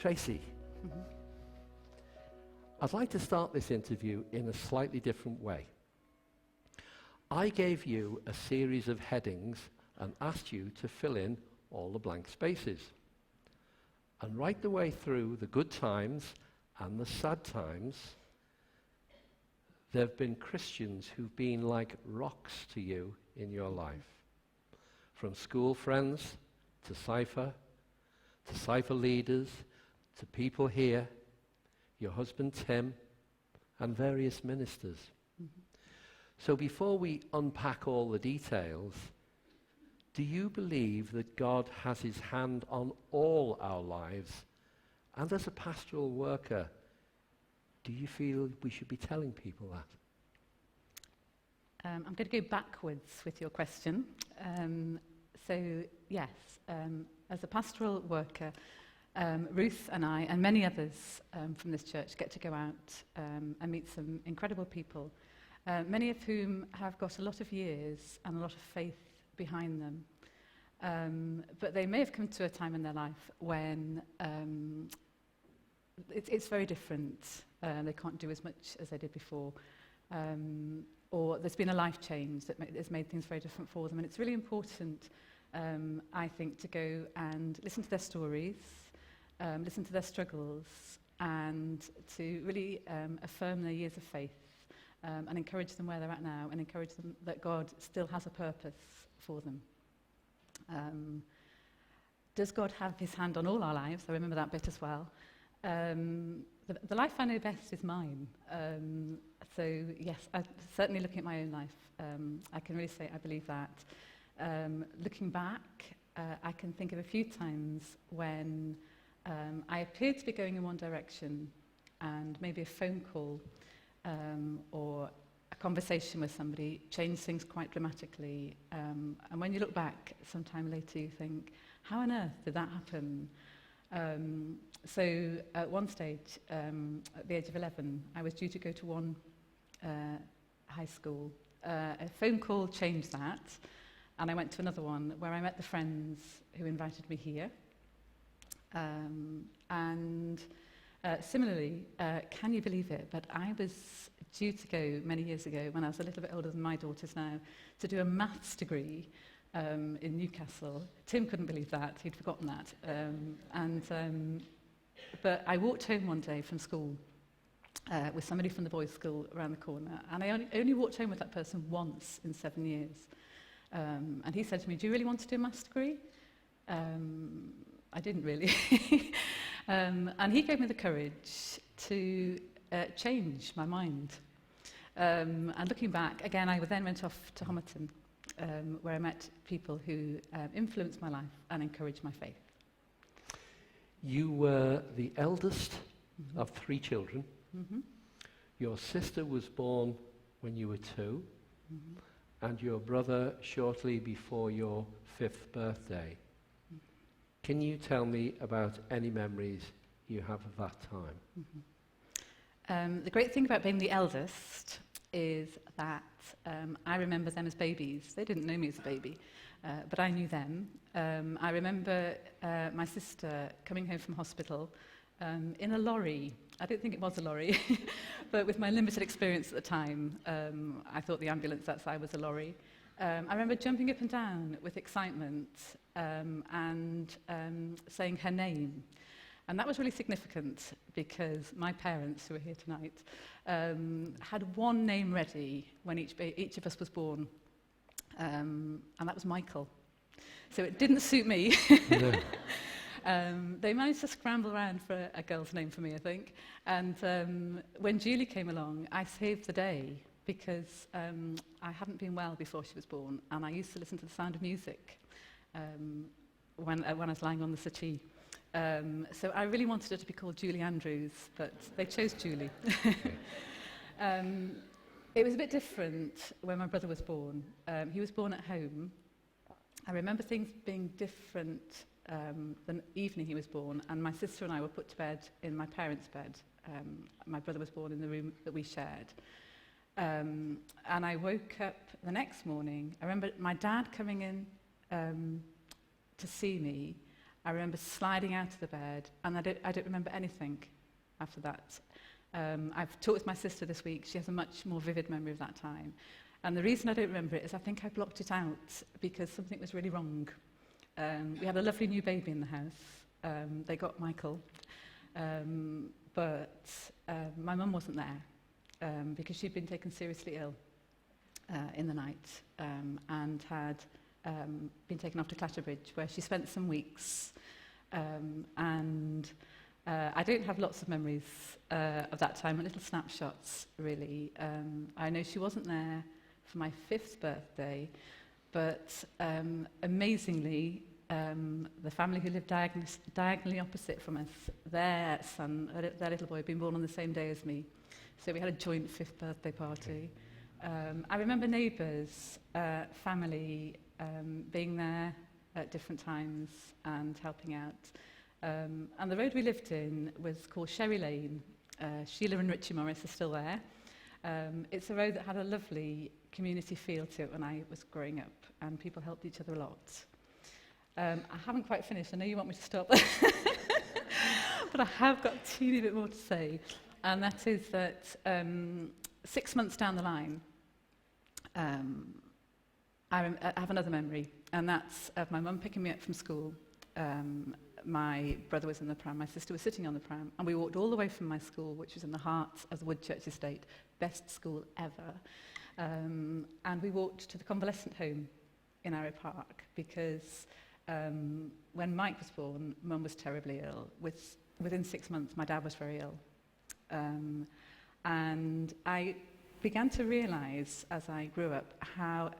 Tracy, I'd like to start this interview in a slightly different way. I gave you a series of headings and asked you to fill in all the blank spaces. And right the way through the good times and the sad times, there have been Christians who've been like rocks to you in your life. From school friends to Cypher leaders, to people here, your husband Tim, and various ministers. So before we unpack all the details, do you believe that God has his hand on all our lives? And as a pastoral worker, do you feel we should be telling people that? I'm going to go backwards with your question. Yes, as a pastoral worker, Ruth and I and many others from this church get to go out and meet some incredible people, many of whom have got a lot of years and a lot of faith behind them. But they may have come to a time in their life when it's very different. They can't do as much as they did before. Or there's been a life change that has made things very different for them. And it's really important, I think, to go and listen to their stories, listen to their struggles, and to really affirm their years of faith and encourage them where they're at now and encourage them that God still has a purpose for them. Does God have his hand on all our lives? I remember that bit as well. The life I know best is mine. So yes, certainly looking at my own life, I can really say I believe that. Looking back, I can think of a few times when I appeared to be going in one direction and maybe a phone call or a conversation with somebody changed things quite dramatically. And when you look back sometime later, you think, how on earth did that happen? So at one stage, at the age of 11, I was due to go to one high school. A phone call changed that, and I went to another one where I met the friends who invited me here. Similarly, can you believe it, but I was due to go many years ago, when I was a little bit older than my daughters now, to do a maths degree in Newcastle. Tim couldn't believe that, he'd forgotten that. But I walked home one day from school with somebody from the boys' school around the corner, and I only walked home with that person once in 7 years. And he said to me, do you really want to do a maths degree? I didn't really. And he gave me the courage to change my mind. And looking back, again, I then went off to Homerton, where I met people who influenced my life and encouraged my faith. You were the eldest of 3 children. Your sister was born when you were 2, and your brother shortly before your 5th birthday. Can you tell me about any memories you have of that time? The great thing about being the eldest is that I remember them as babies. They didn't know me as a baby, but I knew them. I remember my sister coming home from hospital in a lorry. I don't think it was a lorry, but with my limited experience at the time, I thought the ambulance outside was a lorry. I remember jumping up and down with excitement and saying her name. And that was really significant because my parents, who are here tonight, had one name ready when each of us was born, and that was Michael. So it didn't suit me. No. They managed to scramble around for a girl's name for me, I think. And when Julie came along, I saved the day because I hadn't been well before she was born, and I used to listen to the Sound of Music when I was lying on the settee. So I really wanted her to be called Julie Andrews, but they chose Julie. It was a bit different when my brother was born. He was born at home. I remember things being different the evening he was born, and my sister and I were put to bed in my parents' bed. My brother was born in the room that we shared. And I woke up the next morning. I remember my dad coming in to see me, I remember sliding out of the bed, and I don't remember anything after that. I've talked with my sister this week. She has a much more vivid memory of that time. And the reason I don't remember it is I think I blocked it out because something was really wrong. We had a lovely new baby in the house. They got Michael. But my mum wasn't there because she'd been taken seriously ill in the night and had been taken off to Clatterbridge, where she spent some weeks. I don't have lots of memories of that time, little snapshots, really. I know she wasn't there for my 5th birthday, but amazingly, the family who lived diagonally opposite from us, their son, their little boy, had been born on the same day as me. So we had a joint 5th birthday party. I remember neighbours, family, being there at different times and helping out. And the road we lived in was called Sherry Lane. Sheila and Richie Morris are still there. It's a road that had a lovely community feel to it when I was growing up, and people helped each other a lot. I haven't quite finished. I know you want me to stop, but I have got a teeny bit more to say, and that is that 6 months down the line, I have another memory, and that's of my mum picking me up from school. My brother was in the pram, my sister was sitting on the pram, and we walked all the way from my school, which was in the heart of the Woodchurch estate, best school ever, and we walked to the convalescent home in Arrow Park, because when Mike was born, Mum was terribly ill. Within 6 months, my dad was very ill. And I began to realise, as I grew up, how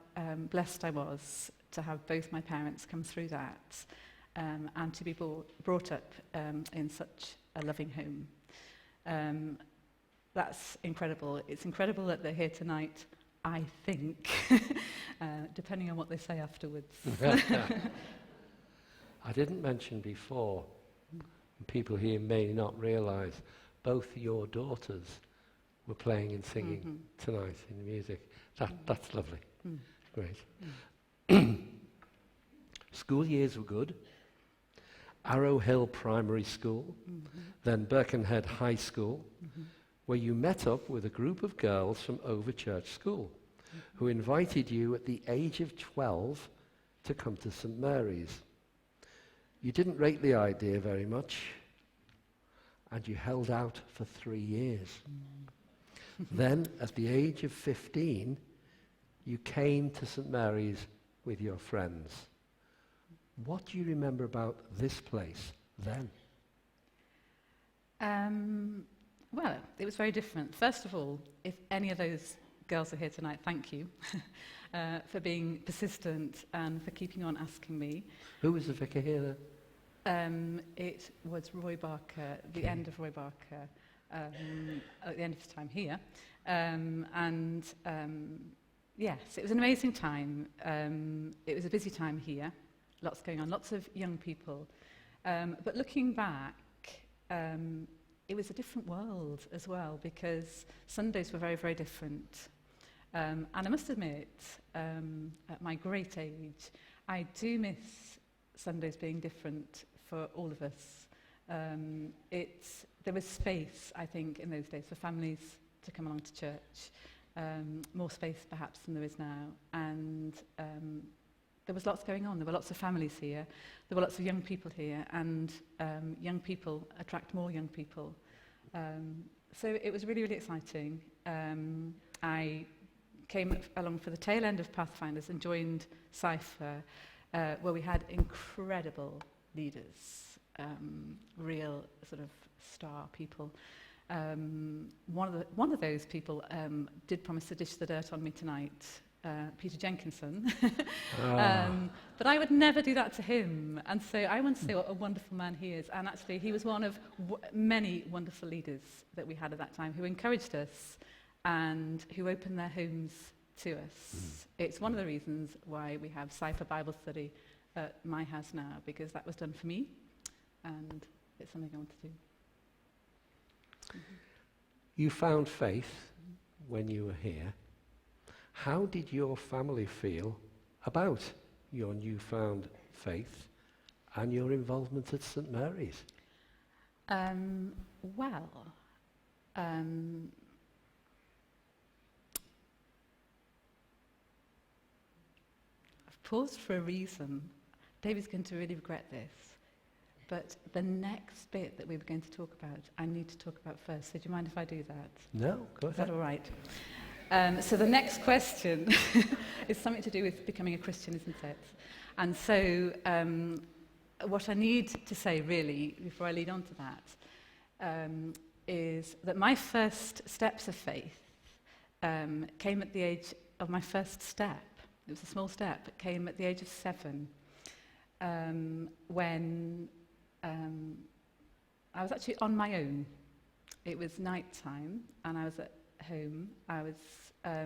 blessed I was to have both my parents come through that, and to be brought up in such a loving home. That's incredible. It's incredible that they're here tonight, I think, depending on what they say afterwards. I didn't mention before, and people here may not realise, both your daughters were playing and singing tonight in the music. That's lovely. Great. School years were good. Arrow Hill Primary School, then Birkenhead High School, where you met up with a group of girls from Overchurch School, who invited you at the age of 12 to come to St Mary's. You didn't rate the idea very much, and you held out for 3 years. Then, at the age of 15, you came to St Mary's with your friends. What do you remember about this place then? Well, it was very different. First of all, if any of those girls are here tonight, thank you for being persistent and for keeping on asking me. Who was the vicar here then? It was Roy Barker, the end of Roy Barker, at the end of his time here. Yes, it was an amazing time. It was a busy time here. Lots going on, lots of young people. But looking back, it was a different world as well, because Sundays were very, very different. And I must admit, at my great age, I do miss Sundays being different for all of us. There was space, I think, in those days for families to come along to church. More space, perhaps, than there is now. And there was lots going on. There were lots of families here. There were lots of young people here, and young people attract more young people. So it was really, really exciting. I came along for the tail end of Pathfinders and joined Cypher, where we had incredible leaders, real sort of star people. One of those people did promise to dish the dirt on me tonight, Peter Jenkinson. But I would never do that to him. And so I want to say what a wonderful man he is. And actually, he was one of many wonderful leaders that we had at that time who encouraged us and who opened their homes to us. It's one of the reasons why we have Cypher Bible Study at my house now, because that was done for me, and it's something I want to do. You found faith when you were here. How did your family feel about your newfound faith and your involvement at St Mary's. Well, I've paused for a reason. David's going to really regret this. But the next bit that we were going to talk about, I need to talk about first. So do you mind if I do that? No, go Is that ahead. all right? So the next question is something to do with becoming a Christian, isn't it? And so what I need to say, really, before I lead on to that, is that my first steps of faith came at the age of my first step. It was a small step. It came at the age of 7, when I was actually on my own. It was night time, and I was at home. I was I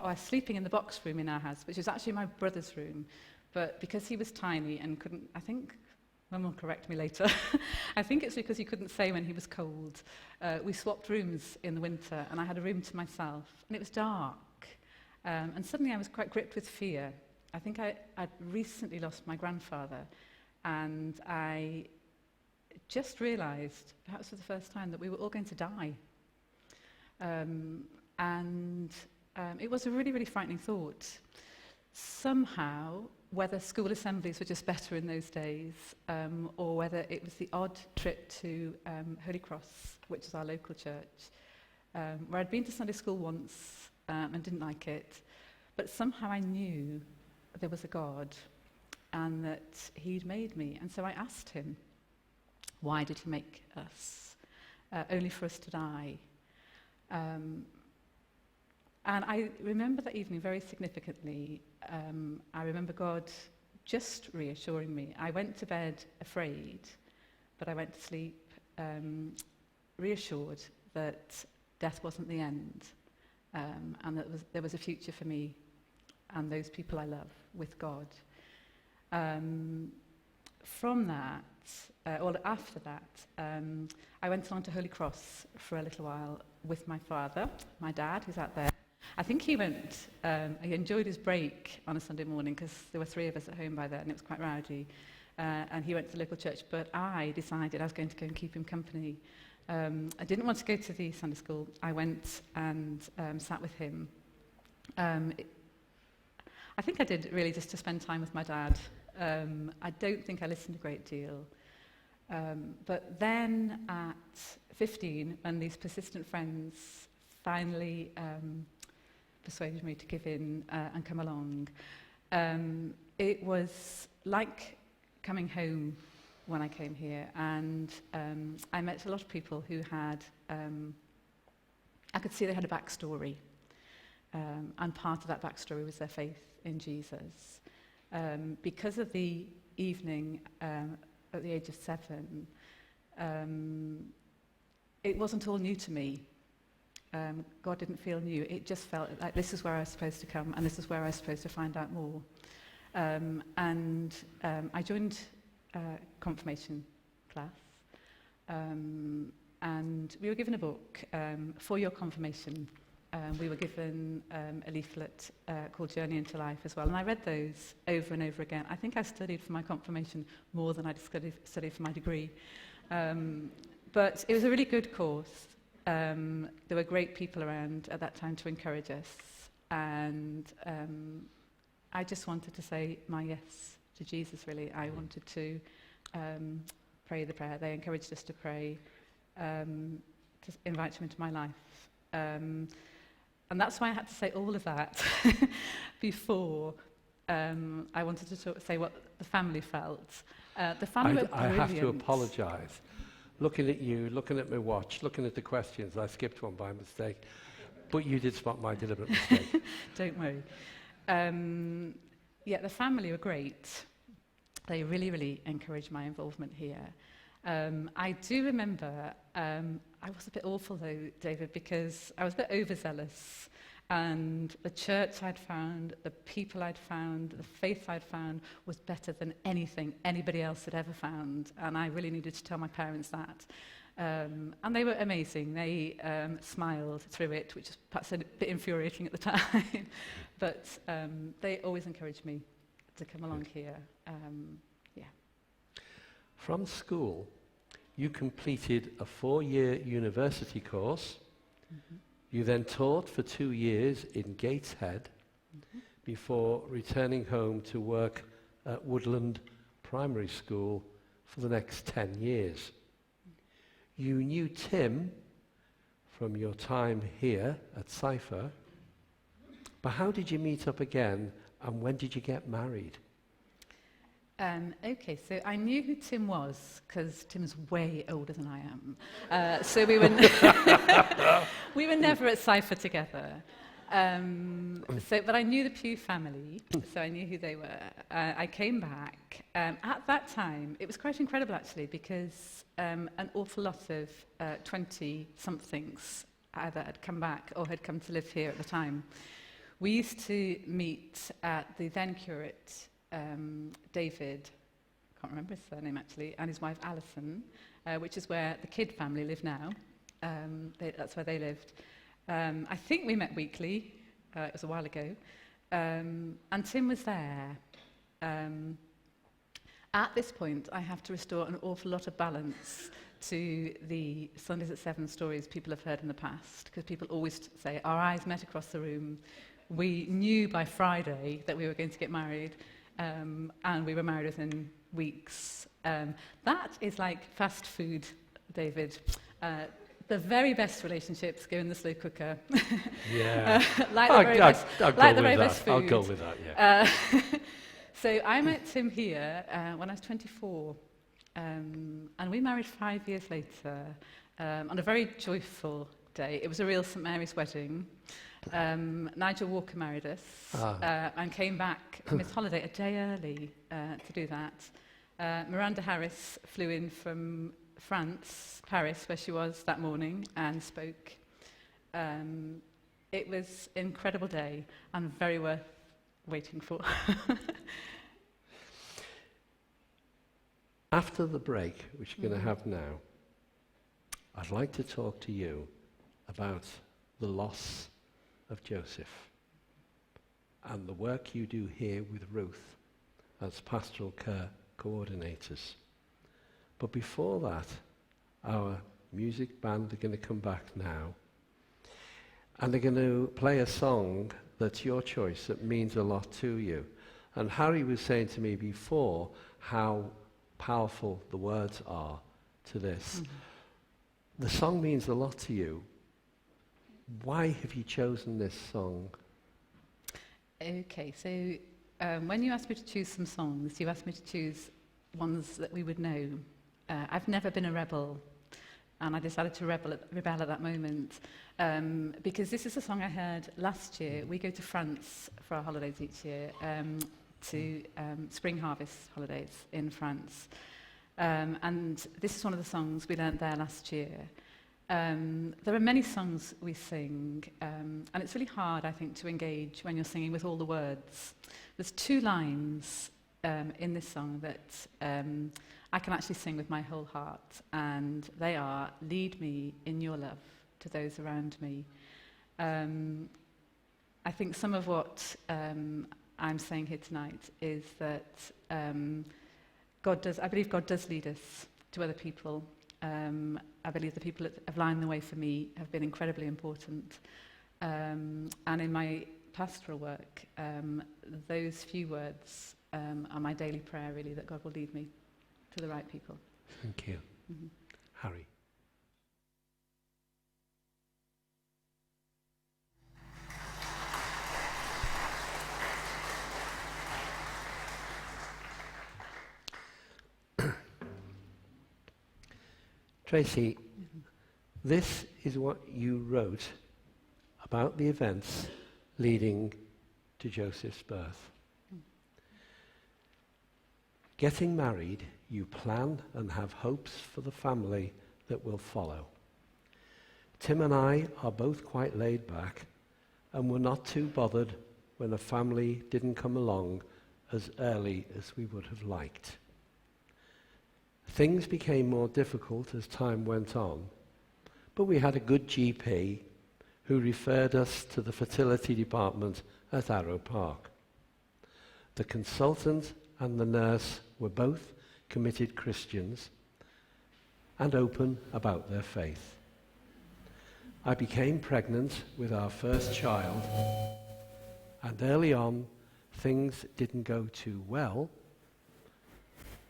was sleeping in the box room in our house, which was actually my brother's room. But because he was tiny and couldn't, I think, Mum will correct me later, I think it's because he couldn't say when he was cold. We swapped rooms in the winter, and I had a room to myself, and it was dark. And suddenly I was quite gripped with fear. I think I'd recently lost my grandfather, and I just realised, perhaps for the first time, that we were all going to die. It was a really, really frightening thought. Somehow, whether school assemblies were just better in those days, or whether it was the odd trip to Holy Cross, which is our local church, where I'd been to Sunday school once and didn't like it, but somehow I knew there was a God and that he'd made me. And so I asked him, why did he make us? Only for us to die. And I remember that evening very significantly. I remember God just reassuring me. I went to bed afraid, but I went to sleep reassured that death wasn't the end, and that there was a future for me and those people I love with God. From that, or after that, I went along to Holy Cross for a little while with my father, my dad, who's out there. I think he enjoyed his break on a Sunday morning because there were 3 of us at home by then and it was quite rowdy. And he went to the local church, but I decided I was going to go and keep him company. I didn't want to go to the Sunday school. I went and sat with him. I think I did really just to spend time with my dad. I don't think I listened a great deal. But then at 15, when these persistent friends finally persuaded me to give in and come along, it was like coming home when I came here, and I met a lot of people who had, I could see they had a backstory, and part of that backstory was their faith in Jesus. Because of the evening at the age of 7, it wasn't all new to me. God didn't feel new. It just felt like this is where I was supposed to come and this is where I was supposed to find out more. I joined confirmation class, and we were given a book for your confirmation. We were given a leaflet called Journey into Life as well, and I read those over and over again. I think I studied for my confirmation more than I studied for my degree. But it was a really good course. There were great people around at that time to encourage us, and I just wanted to say my yes to Jesus, really. I wanted to pray the prayer. They encouraged us to pray, to invite him into my life. And that's why I had to say all of that before I wanted to say what the family felt. The family were I brilliant. have to apologise. Looking at you, looking at my watch, looking at the questions, I skipped one by mistake. But you did spot my deliberate mistake. Don't worry. The family were great. They really, really encouraged my involvement here. I do remember, I was a bit awful though, David, because I was a bit overzealous. And the church I'd found, the people I'd found, the faith I'd found was better than anything anybody else had ever found. And I really needed to tell my parents that. And they were amazing. They smiled through it, which was perhaps a bit infuriating at the time. But they always encouraged me. to come along here. Yeah. From school, you completed a 4-year university course. Mm-hmm. You then taught for 2 years in Gateshead before returning home to work at Woodland Primary School for the next 10 years. You knew Tim from your time here at Cypher, but how did you meet up again, and when did you get married? Okay, so I knew who Tim was because Tim's way older than I am. So we were we were never at Cypher together. But I knew the Pugh family, so I knew who they were. I came back. At that time, it was quite incredible actually, because an awful lot of 20-somethings either had come back or had come to live here at the time. We used to meet at the then curate, David, I can't remember his surname actually, and his wife Alison, which is where the Kidd family live now. That's where they lived. I think we met weekly. It was a while ago. And Tim was there. At this point, I have to restore an awful lot of balance to the Sundays at 7 stories people have heard in the past, because people always say, our eyes met across the room. We knew by Friday that we were going to get married, and we were married within weeks. That is like fast food, David. The very best relationships go in the slow cooker. Yeah. Like the very best, like the very best food. I'll go with that, yeah. So I met Tim here when I was 24, and we married 5 years later on a very joyful day. It was a real St Mary's wedding. Nigel Walker married us and came back from his holiday a day early to do that. Miranda Harris flew in from France, Paris, where she was that morning, and spoke. It was an incredible day and very worth waiting for. After the break, which you're going to have now, I'd like to talk to you about the loss of Joseph and the work you do here with Ruth as pastoral care coordinators. But before that, our music band are going to come back now, and they're going to play a song that's your choice, that means a lot to you. And Harry was saying to me before how powerful the words are to this. The song means a lot to you. Why have you chosen this song? Okay, so when you asked me to choose some songs, you asked me to choose ones that we would know. I've never been a rebel, and I decided to rebel at that moment, because this is a song I heard last year. We go to France for our holidays each year, to spring harvest holidays in France. And this is one of the songs we learnt there last year. There are many songs we sing, and it's really hard, I think, to engage when you're singing with all the words. There's 2 lines in this song that I can actually sing with my whole heart, and they are, lead me in your love to those around me. I think some of what I'm saying here tonight is that I believe God does lead us to other people. I believe the people that have lined the way for me have been incredibly important. And in my pastoral work, those few words are my daily prayer, really, that God will lead me to the right people. Thank you. Harry. Tracy, this is what you wrote about the events leading to Joseph's birth. Getting married, you plan and have hopes for the family that will follow. Tim and I are both quite laid back, and were not too bothered when a family didn't come along as early as we would have liked. Things became more difficult as time went on, but we had a good GP who referred us to the fertility department at Arrow Park. The consultant and the nurse were both committed Christians and open about their faith. I became pregnant with our first child, and early on things didn't go too well,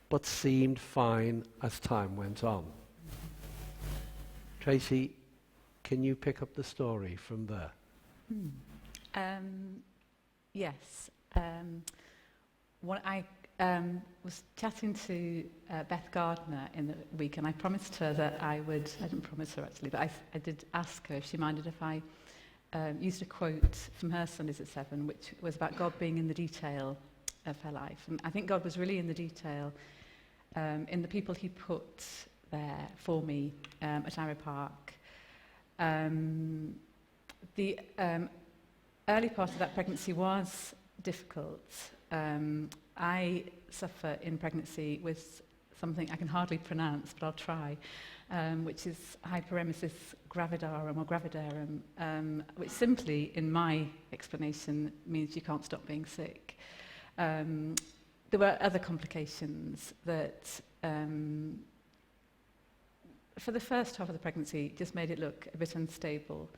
but seemed fine as time went on. Tracy, can you pick up the story from there? Yes. What I was chatting to Beth Gardner in the week, and I promised her that I didn't promise her actually, but I did ask her if she minded if I used a quote from her Sundays at 7, which was about God being in the detail of her life. And I think God was really in the detail in the people he put there for me at Arrow Park. The early part of that pregnancy was difficult. I suffer in pregnancy with something I can hardly pronounce, but I'll try, which is hyperemesis gravidarum or gravidarum, which simply, in my explanation, means you can't stop being sick. There were other complications that, for the first half of the pregnancy, just made it look a bit unstable.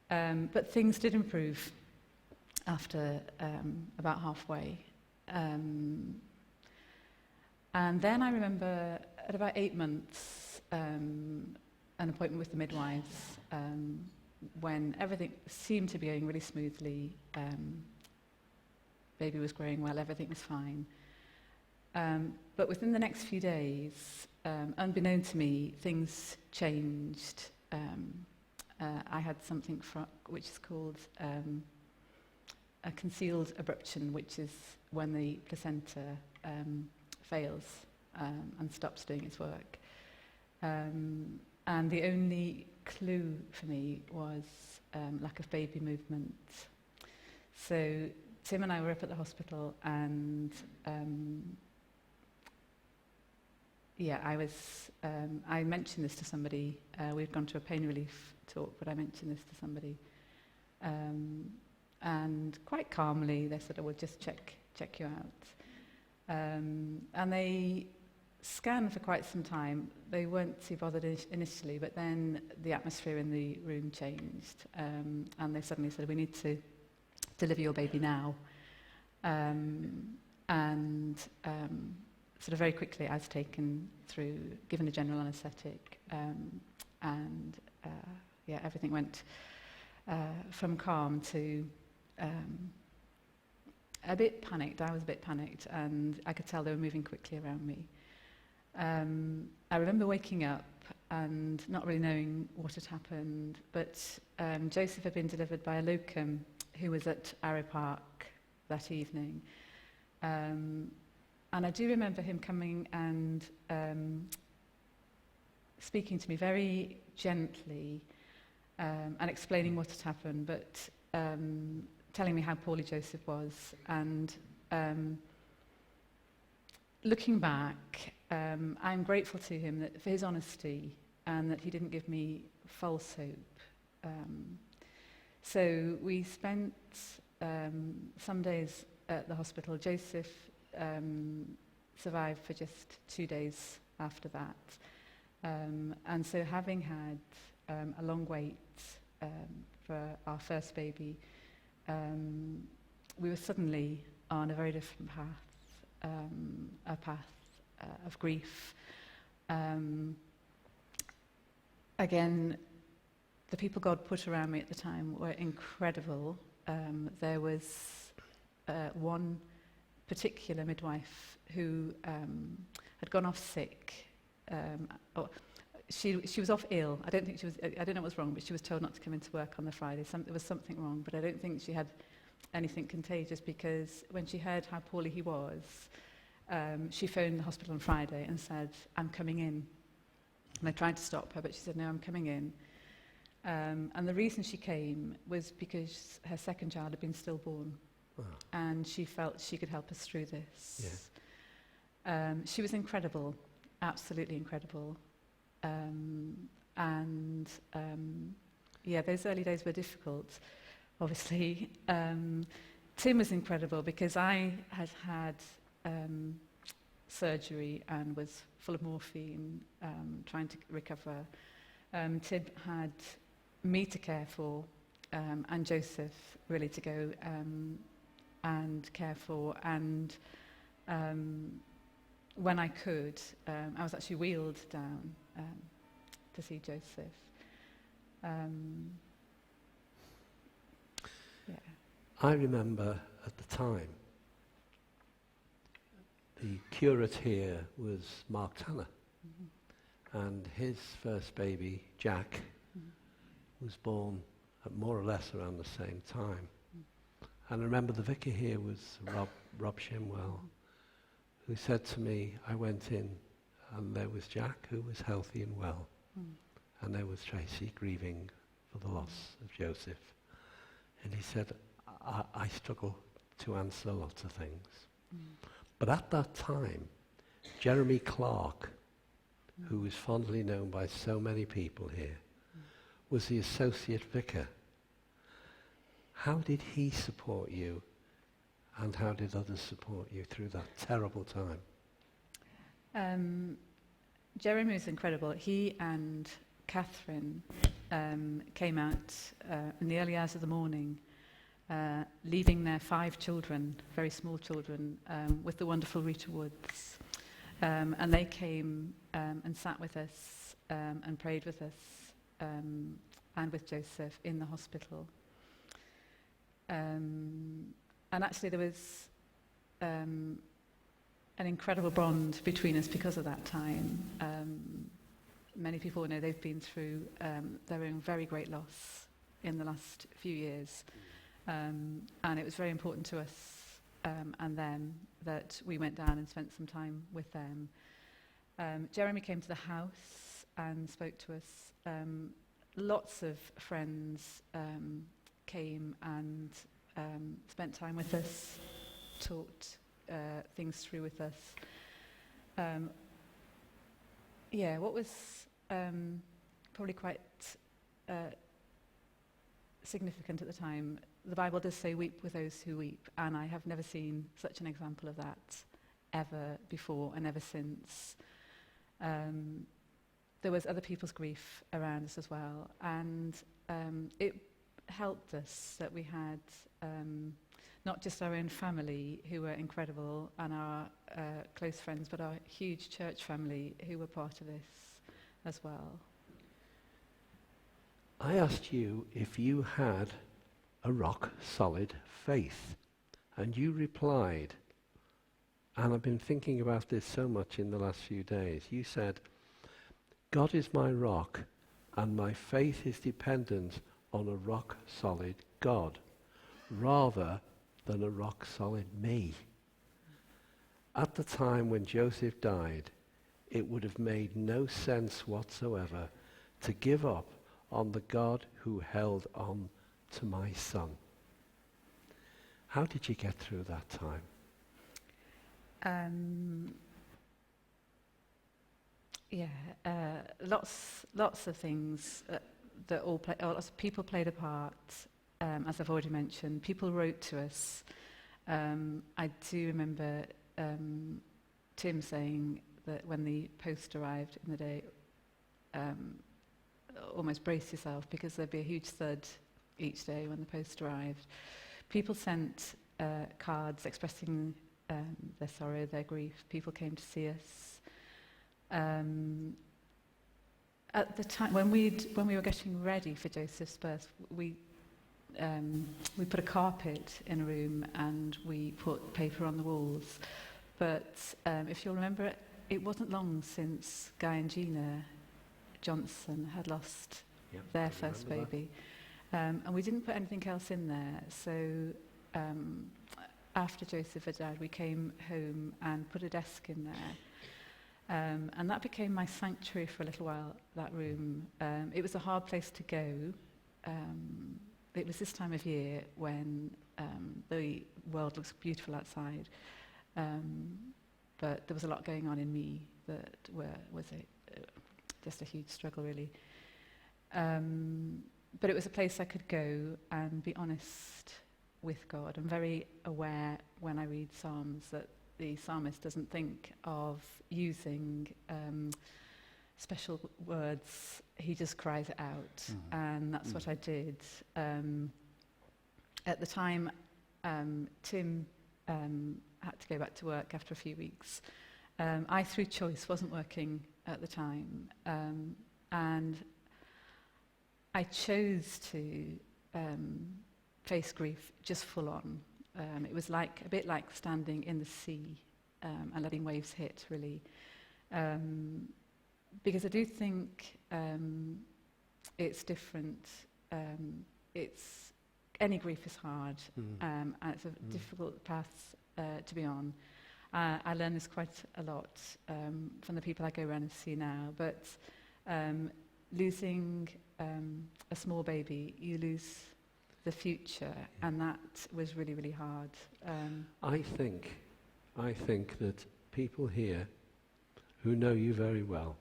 But things did improve after about halfway. And then I remember at about 8 months, an appointment with the midwives, when everything seemed to be going really smoothly. Baby was growing well, everything was fine. But within the next few days, unbeknown to me, things changed. I had something which is called a concealed abruption, which is when the placenta fails and stops doing its work. And the only clue for me was lack of baby movement. So Tim and I were up at the hospital, and I mentioned this to somebody. We'd gone to a pain relief talk, but I mentioned this to somebody. And quite calmly, they said, we'll just check you out. And they scanned for quite some time. They weren't too bothered initially, but then the atmosphere in the room changed. And they suddenly said, we need to deliver your baby now. Sort of very quickly, I was taken through, given a general anaesthetic, and everything went from calm to a bit panicked. I was a bit panicked, and I could tell they were moving quickly around me. I remember waking up and not really knowing what had happened, but Joseph had been delivered by a locum who was at Arrow Park that evening. And I do remember him coming and speaking to me very gently and explaining what had happened, but telling me how poorly Joseph was. And looking back, I'm grateful to him for his honesty and that he didn't give me false hope. So we spent some days at the hospital. Joseph survived for just 2 days after that. And so having had a long wait for our first baby, we were suddenly on a very different path, a path of grief. Again, the people God put around me at the time were incredible. There was one particular midwife who had gone off sick. She was off ill. I don't know what was wrong, but she was told not to come into work on the Friday. There was something wrong, but I don't think she had anything contagious, because when she heard how poorly he was, she phoned the hospital on Friday and said, I'm coming in. And I tried to stop her, but she said, no, I'm coming in. And the reason she came was because her second child had been stillborn. Wow. And she felt she could help us through this. Yeah. She was incredible, absolutely incredible. Those early days were difficult, obviously. Tim was incredible because I had had surgery and was full of morphine, trying to recover. Tim had me to care for, and Joseph really to go and care for. And when I could, I was actually wheeled down to see Joseph. Yeah. I remember at the time, the curate here was Mark Tanner, and his first baby, Jack, was born at more or less around the same time. And I remember the vicar here was Rob Shimwell, who said to me, I went in and there was Jack, who was healthy and well, and there was Tracy grieving for the loss of Joseph. And he said, I struggle to answer lots of things. But at that time, Jeremy Clark, who was fondly known by so many people here, was the associate vicar. How did he support you, and how did others support you through that terrible time? Jeremy was incredible. He and Catherine came out in the early hours of the morning, leaving their 5 children, very small children, with the wonderful Rita Woods. And they came and sat with us and prayed with us and with Joseph in the hospital. And actually there was an incredible bond between us because of that time. Many people know they've been through their own very great loss in the last few years. And it was very important to us and them that we went down and spent some time with them. Jeremy came to the house and spoke to us. Lots of friends came and spent time with us, talked things through with us. What was probably quite significant at the time, the Bible does say weep with those who weep, and I have never seen such an example of that ever before and ever since. There was other people's grief around us as well, and it helped us that we had not just our own family who were incredible and our close friends, but our huge church family who were part of this as well. I asked you if you had a rock-solid faith, and you replied, and I've been thinking about this so much in the last few days, you said, God is my rock, and my faith is dependent on a rock-solid God, rather than a rock-solid me. At the time when Joseph died, it would have made no sense whatsoever to give up on the God who held on to my son. How did you get through that time? Lots of things that lots of people played a part. As I've already mentioned, people wrote to us. I do remember Tim saying that when the post arrived in the day, almost brace yourself because there'd be a huge thud each day when the post arrived. People sent cards expressing their sorrow, their grief. People came to see us. At the time when we were getting ready for Joseph's birth, we put a carpet in a room and we put paper on the walls. But if you'll remember, it wasn't long since Guy and Gina Johnson had lost their first baby. And we didn't put anything else in there. So after Joseph had died, we came home and put a desk in there. And that became my sanctuary for a little while, that room. It was a hard place to go. It was this time of year when the world looks beautiful outside. But there was a lot going on in me that was just a huge struggle, really. But it was a place I could go and be honest with God. I'm very aware when I read Psalms that the psalmist doesn't think of using special words. He just cries it out, and that's what I did. At the time, Tim had to go back to work after a few weeks. I, through choice, wasn't working at the time, and I chose to face grief just full on. It was a bit like standing in the sea and letting waves hit, really. Because I do think it's different. Any grief is hard, and it's a difficult path to be on. I learn this quite a lot from the people I go around and see now. But losing a small baby, you lose the future, and that was really, really hard. I think that people here who know you very well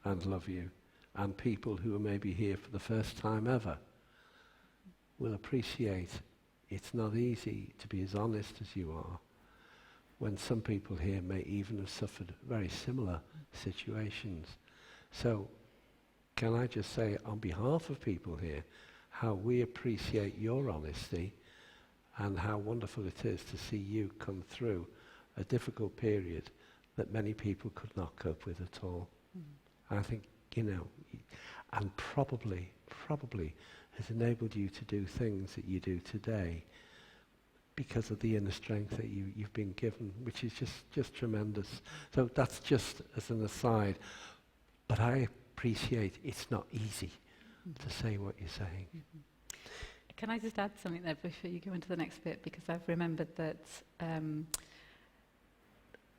and love you, and people who are maybe here for the first time ever, will appreciate it's not easy to be as honest as you are, when some people here may even have suffered very similar situations. So, can I just say on behalf of people here, how we appreciate your honesty and how wonderful it is to see you come through a difficult period that many people could not cope with at all. I think, and probably has enabled you to do things that you do today because of the inner strength that you've been given, which is just tremendous. So that's just as an aside. But I appreciate it's not easy to say what you're saying. Can I just add something there before you go into the next bit? Because I've remembered that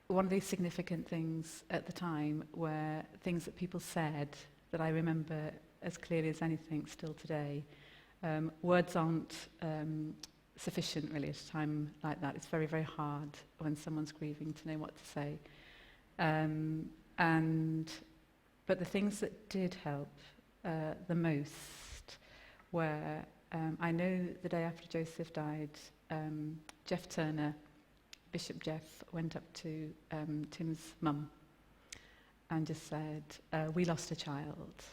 one of these significant things at the time were things that people said that I remember as clearly as anything still today. Words aren't sufficient really at a time like that. It's very, very hard when someone's grieving to know what to say. But the things that did help the most were, I know the day after Joseph died, Jeff Turner, Bishop Jeff, went up to Tim's mum and just said, we lost a child.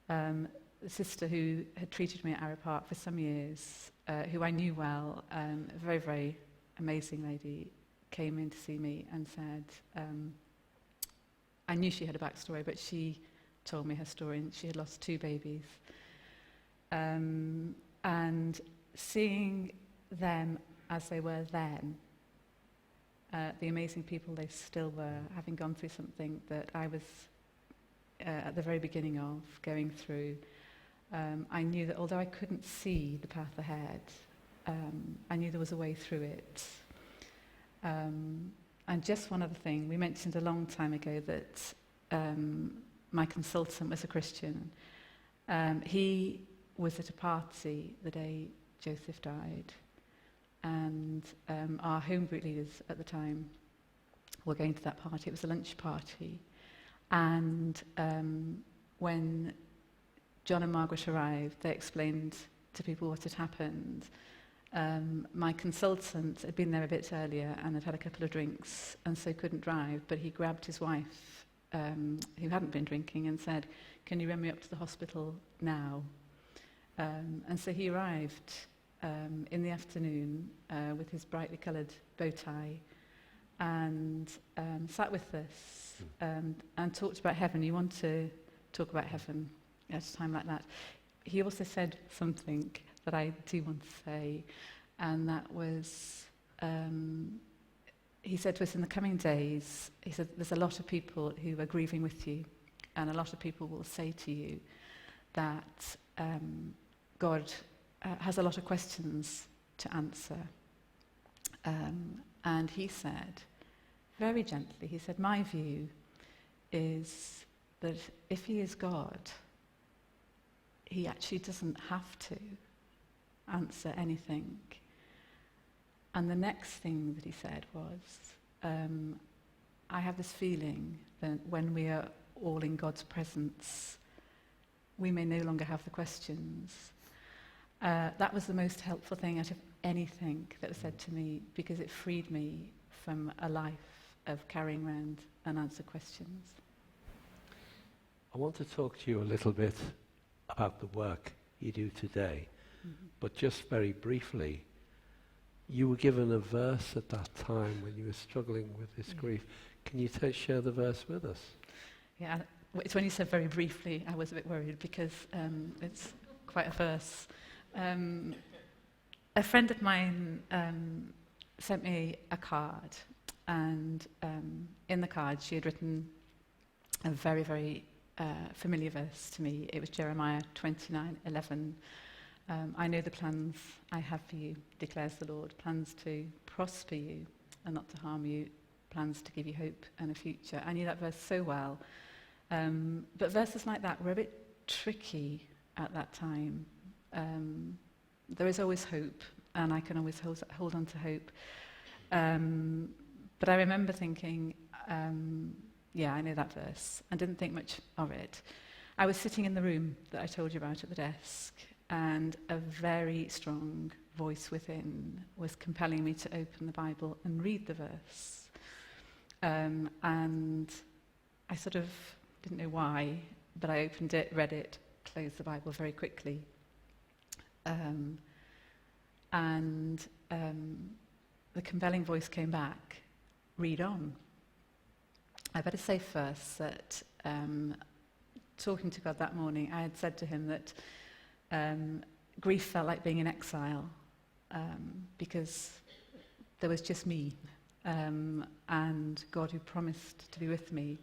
The sister who had treated me at Arrow Park for some years, who I knew well, a very, very amazing lady, came in to see me and said, I knew she had a backstory, but she told me her story, and she had lost 2 babies. And seeing them as they were then, the amazing people they still were, having gone through something that I was at the very beginning of going through, I knew that although I couldn't see the path ahead, I knew there was a way through it. And just one other thing, we mentioned a long time ago that my consultant was a Christian. He was at a party the day Joseph died, and our home group leaders at the time were going to that party. It was a lunch party, and when John and Margaret arrived, they explained to people what had happened. My consultant had been there a bit earlier and had had a couple of drinks and so couldn't drive, but he grabbed his wife, who hadn't been drinking, and said, can you run me up to the hospital now? And so he arrived in the afternoon with his brightly coloured bow tie and sat with us and talked about heaven. You want to talk about heaven at a time like that. He also said something that I do want to say, and that was, he said to us, in the coming days, he said, there's a lot of people who are grieving with you, and a lot of people will say to you that God has a lot of questions to answer. And he said, very gently, he said, my view is that if he is God, he actually doesn't have to answer anything. And the next thing that he said was, I have this feeling that when we are all in God's presence, we may no longer have the questions. That was the most helpful thing out of anything that was said to me, because it freed me from a life of carrying around unanswered questions. I want to talk to you a little bit about the work you do today, but just very briefly, you were given a verse at that time when you were struggling with this grief. Can you share the verse with us? Yeah, it's when you said very briefly, I was a bit worried because it's quite a verse. A friend of mine sent me a card, and in the card she had written a very, very familiar verse to me. It was Jeremiah 29:11. I know the plans I have for you, declares the Lord, plans to prosper you and not to harm you, plans to give you hope and a future. I knew that verse so well. But verses like that were a bit tricky at that time. There is always hope, and I can always hold on to hope. But I remember thinking, yeah, I know that verse, and didn't think much of it. I was sitting in the room that I told you about at the desk, and a very strong voice within was compelling me to open the Bible and read the verse. And I sort of didn't know why, but I opened it, read it, closed the Bible very quickly. The compelling voice came back, read on. I better say first that talking to God that morning, I had said to him that grief felt like being in exile because there was just me and God who promised to be with me.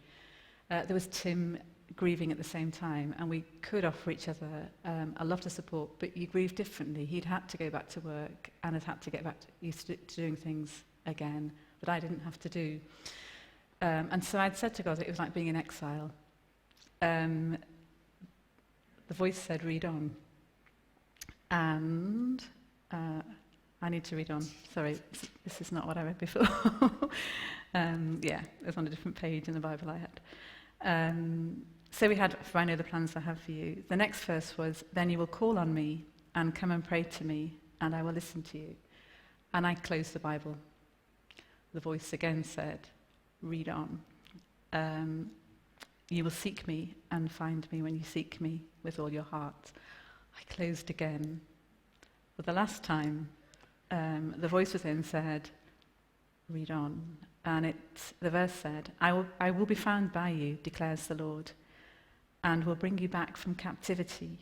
There was Tim grieving at the same time, and we could offer each other a lot of support, but you grieve differently. He'd had to go back to work and had to get back used to doing things again that I didn't have to do. And so I'd said to God that it was like being in exile. The voice said, read on. And I need to read on. Sorry, this is not what I read before. Yeah, it was on a different page in the Bible I had. So we had, for I know the plans I have for you. The next verse was, then you will call on me and come and pray to me, and I will listen to you. And I closed the Bible. The voice again said, read on. You will seek me and find me when you seek me with all your heart. I closed again. But the last time, the voice within said, read on. And the verse said, I will be found by you, declares the Lord, and will bring you back from captivity.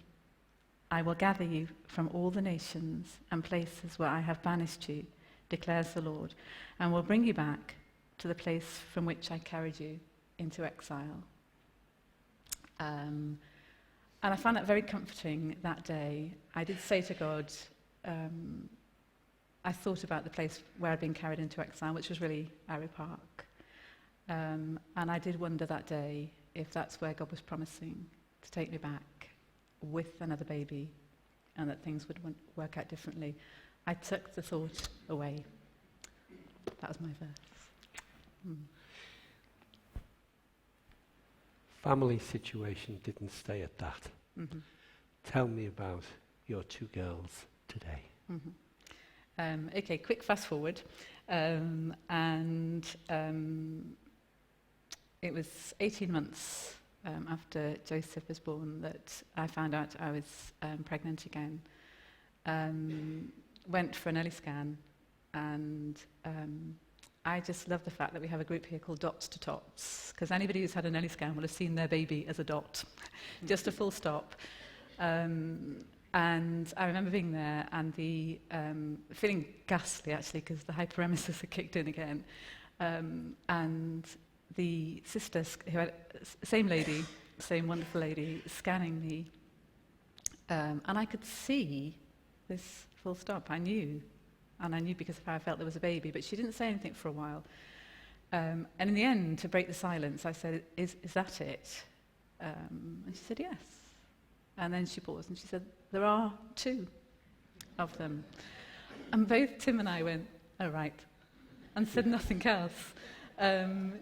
I will gather you from all the nations and places where I have banished you, declares the Lord, and will bring you back to the place from which I carried you into exile. And I found that very comforting that day. I did say to God, I thought about the place where I'd been carried into exile, which was really Arrow Park. And I did wonder that day if that's where God was promising to take me back with another baby and that things would work out differently. I took the thought away. That was my verse. Family situation didn't stay at that. Mm-hmm. Tell me about your two girls today. Mm-hmm. Okay, quick fast forward. It was 18 months after Joseph was born that I found out I was pregnant again. Went for an early scan, and I just love the fact that we have a group here called Dots to Tots, because anybody who's had an early scan will have seen their baby as a dot, just a full stop. And I remember being there and feeling ghastly, actually, because the hyperemesis had kicked in again. And the sister, same lady, same wonderful lady, scanning me. And I could see this full stop. I knew. And I knew because of how I felt there was a baby. But she didn't say anything for a while. And in the end, to break the silence, I said, is that it? And she said, yes. And then she paused and she said, there are 2 of them. And both Tim and I went, oh, right, and said nothing else.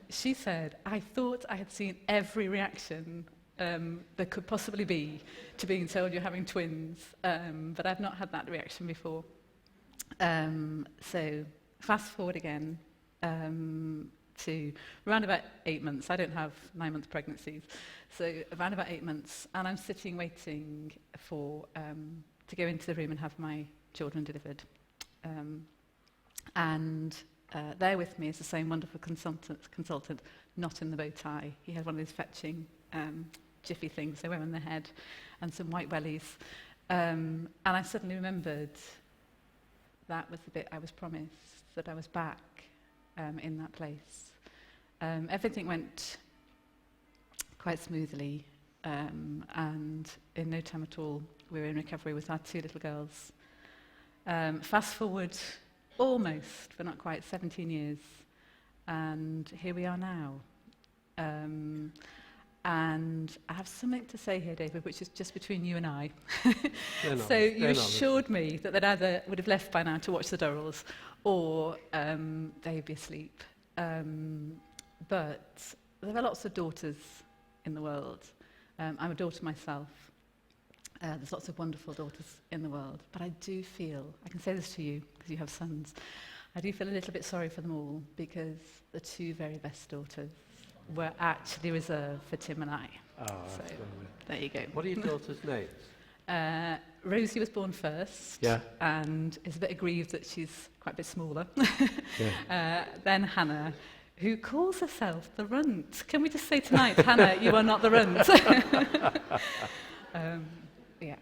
She said, I thought I had seen every reaction there could possibly be to being told you're having twins, but I've not had that reaction before. So fast forward again to around about 8 months. I don't have 9-month pregnancies, so around about 8 months, and I'm sitting waiting for to go into the room and have my children delivered. And there with me is the same wonderful consultant, not in the bow tie. He had one of these fetching jiffy things they wear on their head and some white wellies. And I suddenly remembered that was the bit I was promised, that I was back in that place. Everything went quite smoothly, and in no time at all, we were in recovery with our 2 little girls. Fast forward almost, but not quite, 17 years, and here we are now. And I have something to say here, David, which is just between you and I. So you assured me that they'd either would have left by now to watch the Durrells, or they'd be asleep. But there are lots of daughters in the world. I'm a daughter myself. There's lots of wonderful daughters in the world. But I do feel, I can say this to you, because you have sons, I do feel a little bit sorry for them all, because the 2 very best daughters were actually reserved for Tim and I. Oh, so there you go. What are your daughters' names? Rosie was born first, and is a bit aggrieved that she's quite a bit smaller. Then Hannah, who calls herself the runt. Can we just say tonight, Hannah, you are not the runt? Yeah.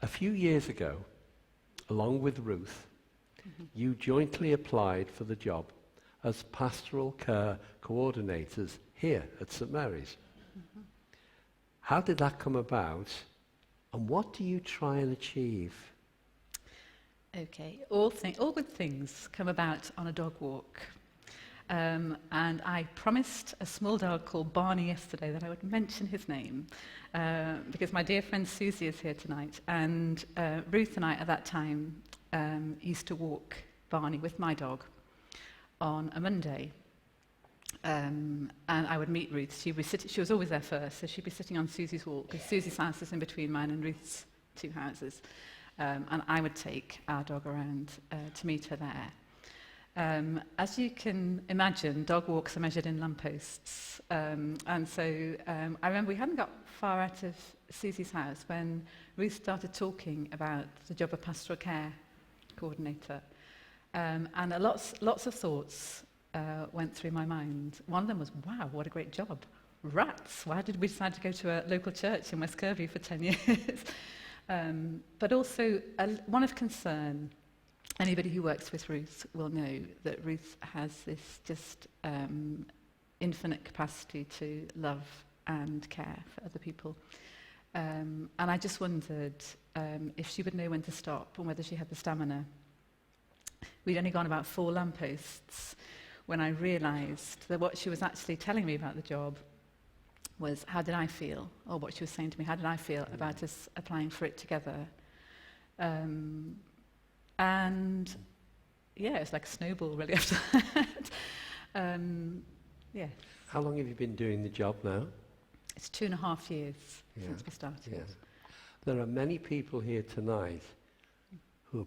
A few years ago, along with Ruth, you jointly applied for the job as pastoral care coordinators here at St Mary's. How did that come about, and what do you try and achieve? Okay, all good things come about on a dog walk. And I promised a small dog called Barney yesterday that I would mention his name, because my dear friend Susie is here tonight, and Ruth and I at that time used to walk Barney with my dog on a Monday. And I would meet Ruth. She was always there first, so she'd be sitting on Susie's walk, because Susie's house is in between mine and Ruth's 2 houses. And I would take our dog around to meet her there. As you can imagine, dog walks are measured in lampposts. And so I remember we hadn't got far out of Susie's house when Ruth started talking about the job of pastoral care coordinator. And lots of thoughts went through my mind. One of them was, wow, what a great job. Rats, why did we decide to go to a local church in West Kirby for 10 years? But also one of concern. Anybody who works with Ruth will know that Ruth has this just infinite capacity to love and care for other people. And I just wondered if she would know when to stop and whether she had the stamina. We'd only gone about 4 lampposts when I realised that what she was actually telling me about the job was how did I feel, or what she was saying to me, how did I feel about us applying for it together. And yeah, it's like a snowball really after that. Yeah. How long have you been doing the job now? It's 2.5 years since we started. Yes. There are many people here tonight who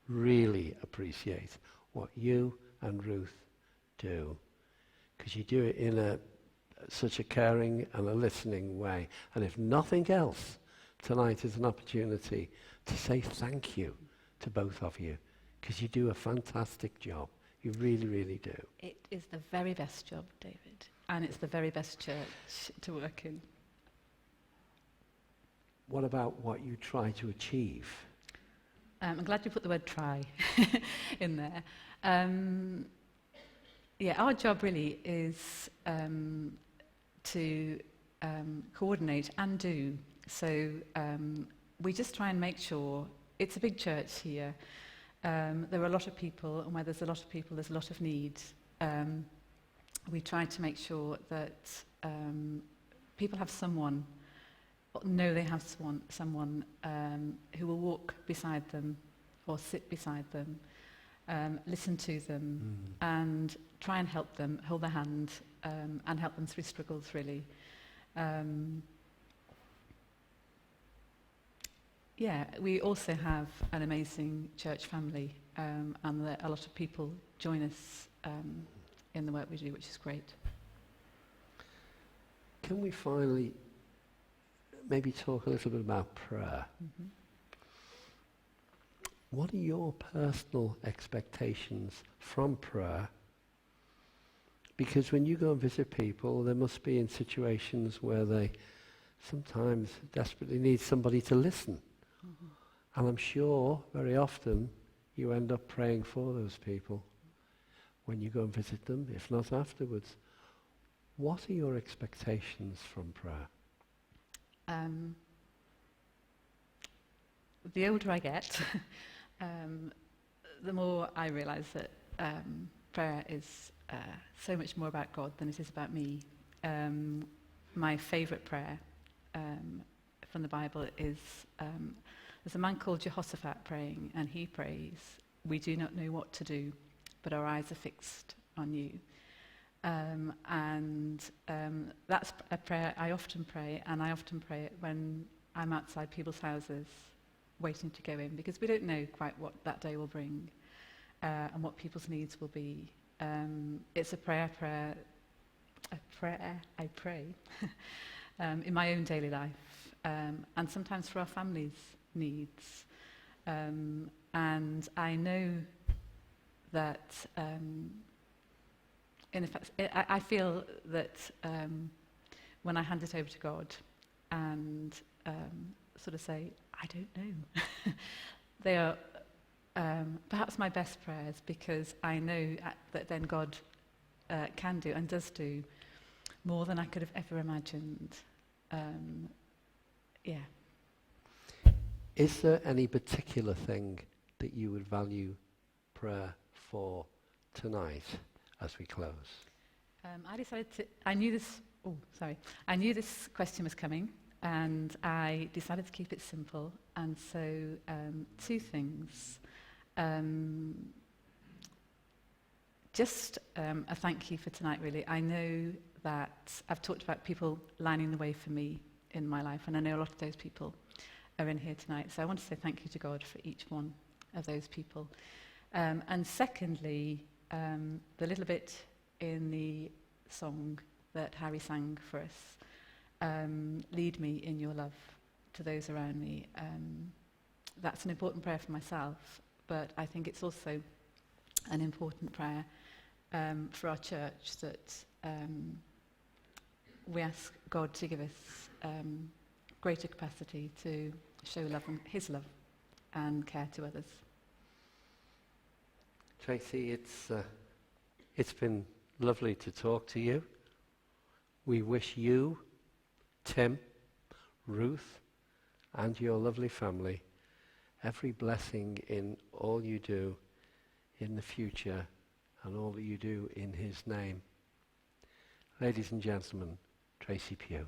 really appreciate what you and Ruth do, because you do it in such a caring and a listening way. And if nothing else, tonight is an opportunity to say thank you to both of you, because you do a fantastic job. You really, really do. It is the very best job, David, and it's the very best church to work in. What about what you try to achieve? I'm glad you put the word try in there. Our job really is to coordinate and do. So we just try and make sure, it's a big church here, there are a lot of people, and where there's a lot of people, there's a lot of need. We try to make sure that people have someone, know they have someone who will walk beside them or sit beside them, listen to them, and try and help them, hold their hand, and help them through struggles, really. We also have an amazing church family, and a lot of people join us in the work we do, which is great. Can we finally maybe talk a little bit about prayer? Mm-hmm. What are your personal expectations from prayer? Because when you go and visit people, they must be in situations where they sometimes desperately need somebody to listen. Mm-hmm. And I'm sure very often you end up praying for those people when you go and visit them, if not afterwards. What are your expectations from prayer? The older I get, the more I realise that prayer is so much more about God than it is about me. My favourite prayer from the Bible is, there's a man called Jehoshaphat praying, and he prays, "We do not know what to do, but our eyes are fixed on you." That's a prayer I often pray, and I often pray it when I'm outside people's houses waiting to go in, because we don't know quite what that day will bring and what people's needs will be. It's a prayer I pray in my own daily life, and sometimes for our family's needs. And I know that in effect, I feel that when I hand it over to God and sort of say, I don't know, they are perhaps my best prayers, because I know that then God can do and does do more than I could have ever imagined. Is there any particular thing that you would value prayer for tonight as we close? I knew this question was coming, and I decided to keep it simple. And so, two things. Just a thank you for tonight, really. I know that I've talked about people lining the way for me in my life, and I know a lot of those people are in here tonight. So I want to say thank you to God for each one of those people. And secondly, the little bit in the song that Harry sang for us, lead me in your love to those around me. That's an important prayer for myself, but I think it's also an important prayer for our church, that we ask God to give us greater capacity to show love and his love and care to others. Tracy, it's been lovely to talk to you. We wish you, Tim, Ruth, and your lovely family every blessing in all you do in the future and all that you do in his name. Ladies and gentlemen, Tracy Pugh.